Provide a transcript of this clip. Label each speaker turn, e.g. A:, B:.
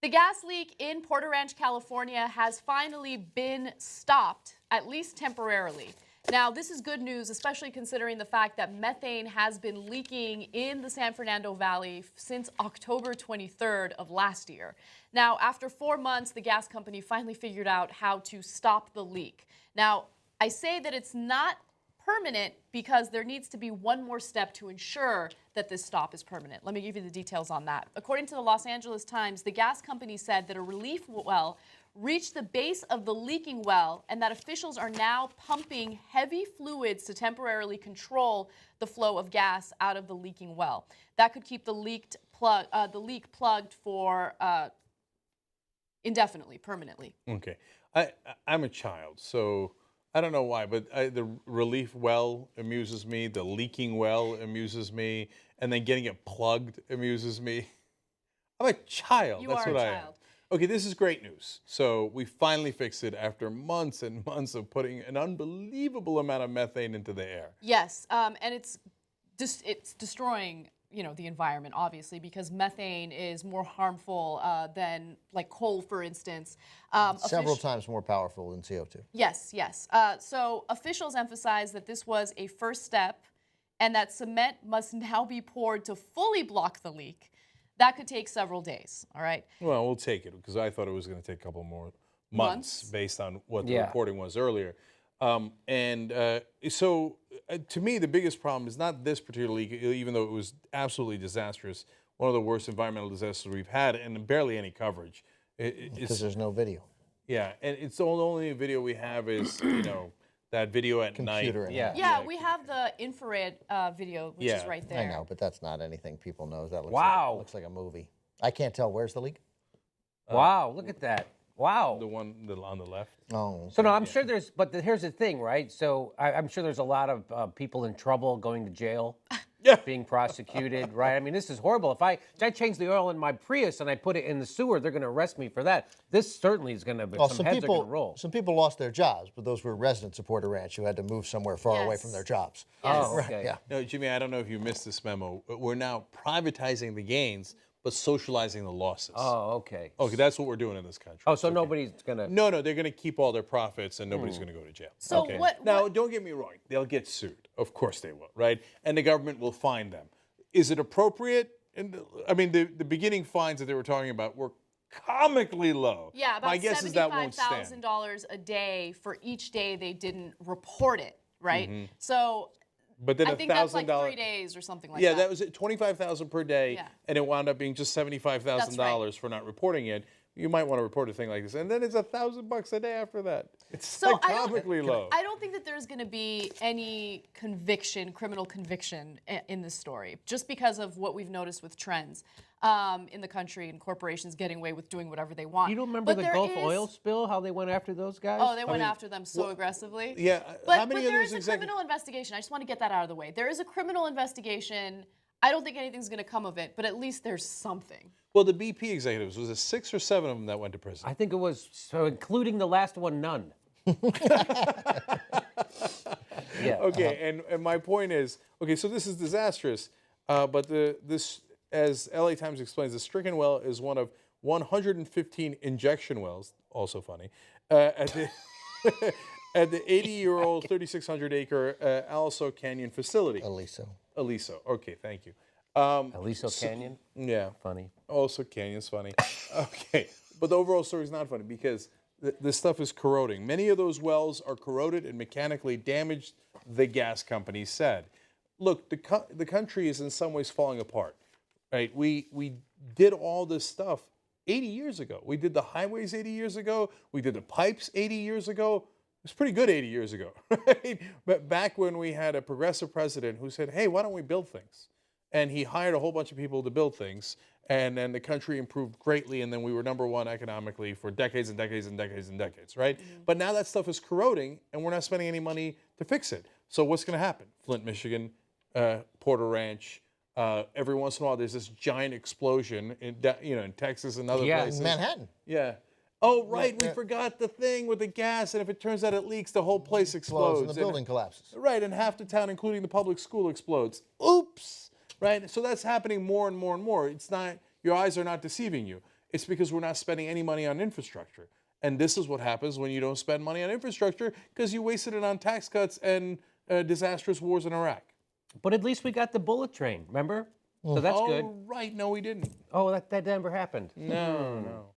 A: The gas leak in Porter Ranch, California has finally been stopped, at least temporarily. Now, this is good news, especially considering the fact that methane has been leaking in the San Fernando Valley since October 23rd of last year. Now, after 4 months, the gas company finally figured out how to stop the leak. Now, I say that it's not permanent because there needs to be one more step to ensure that this stop is permanent. Let me give you the details on that. According to the Los Angeles Times, the gas company said that a relief well reached the base of the leaking well and that officials are now pumping heavy fluids to temporarily control the flow of gas out of the leaking well. That could keep the leak plugged for indefinitely, permanently.
B: Okay. I'm a child, so I don't know why, but the relief well amuses me. The leaking well amuses me. And then getting it plugged amuses me. I'm a child. That's what I am. Okay, this is great news. So we finally fixed it after months and months of putting an unbelievable amount of methane into the air.
A: Yes, and it's destroying, you know, the environment, obviously, because methane is more harmful than like coal, for instance.
C: Several times more powerful than CO2.
A: Yes, yes. So officials emphasize that this was a first step and that cement must now be poured to fully block the leak. That could take several days, all right?
B: Well, we'll take it because I thought it was going to take a couple more months based on what the reporting was earlier. So to me, the biggest problem is not this particular leak, even though it was absolutely disastrous, one of the worst environmental disasters we've had, and barely any coverage.
C: Because there's no video.
B: Yeah, and it's the only video we have is, you know, that video at night.
A: Yeah, we have the infrared video, which is right there.
C: I know, but that's not anything people know. That looks looks like a movie. I can't tell. Where's the leak?
D: Wow, look at that. Wow.
B: The one on the left.
C: Oh.
D: So, no, I'm sure there's, but here's the thing, right? So I'm sure there's a lot of people in trouble going to jail. Being prosecuted, right? I mean, this is horrible. If I change the oil in my Prius and I put it in the sewer, they're going to arrest me for that. This certainly is going to, some heads are going to roll.
C: Some people lost their jobs, but those were residents of Porter Ranch who had to move somewhere far away from their jobs.
A: Yes.
D: Oh, okay.
C: Yeah.
B: No, Jimmy, I don't know if you missed this memo. We're now privatizing the gains, but socializing the losses.
D: Oh, okay.
B: Okay, that's what we're doing in this country.
D: Oh, so nobody's going to...
B: No, they're going to keep all their profits and nobody's going to go to jail.
A: So
B: Now, don't get me wrong. They'll get sued. Of course they will, right? And the government will fine them. Is it appropriate? I mean, the beginning fines that they were talking about were comically low.
A: Yeah, about
B: My guess is that won't stand.
A: $75,000 a day for each day they didn't report it, right? So
B: but then
A: I think that's like 3 days or something like that.
B: Yeah, that was it, $25,000 per day, and it wound up being just $75,000 for not reporting it. You might want to report a thing like this, and then it's $1,000 a day after that. It's so comically low.
A: I don't think that there's going to be any criminal conviction in this story, just because of what we've noticed with trends in the country and corporations getting away with doing whatever they want.
D: You don't remember the Gulf oil spill, how they went after those guys?
A: Oh, they went after them so aggressively.
B: Yeah,
A: but there is a criminal investigation. I just want to get that out of the way. There is a criminal investigation. I don't think anything's going to come of it, but at least there's something.
B: Well, the BP executives, was it 6 or 7 of them that went to prison?
D: I think it was, so including the last one, none.
B: Okay, and my point is, okay, so this is disastrous, but this, as LA Times explains, the Stricken well is one of 115 injection wells, also funny, at the 80-year-old, 3,600-acre Aliso Canyon facility. Aliso. Okay, thank you.
D: Aliso Canyon?
B: Yeah.
D: Funny.
B: Also, Canyon's funny. Okay. But the overall story is not funny because this stuff is corroding. Many of those wells are corroded and mechanically damaged, the gas company said. Look, the country is in some ways falling apart, right? We did all this stuff 80 years ago. We did the highways 80 years ago. We did the pipes 80 years ago. It was pretty good 80 years ago, right? But back when we had a progressive president who said, hey, why don't we build things? And he hired a whole bunch of people to build things, and then the country improved greatly, and then we were #1 economically for decades and decades and decades and decades, right? But now that stuff is corroding, and we're not spending any money to fix it. So what's going to happen? Flint, Michigan, Porter Ranch, every once in a while there's this giant explosion in Texas and other places.
C: In Manhattan.
B: Yeah. Oh, right, we forgot the thing with the gas, and if it turns out it leaks, the whole place explodes.
C: And the building collapses.
B: Right, and half the town, including the public school, explodes. Oops! Right? So that's happening more and more and more. It's not, your eyes are not deceiving you. It's because we're not spending any money on infrastructure. And this is what happens when you don't spend money on infrastructure, because you wasted it on tax cuts and disastrous wars in Iraq.
D: But at least we got the bullet train, remember? So that's good.
B: Oh, right. No, we didn't.
D: Oh, that never happened.
B: No, no.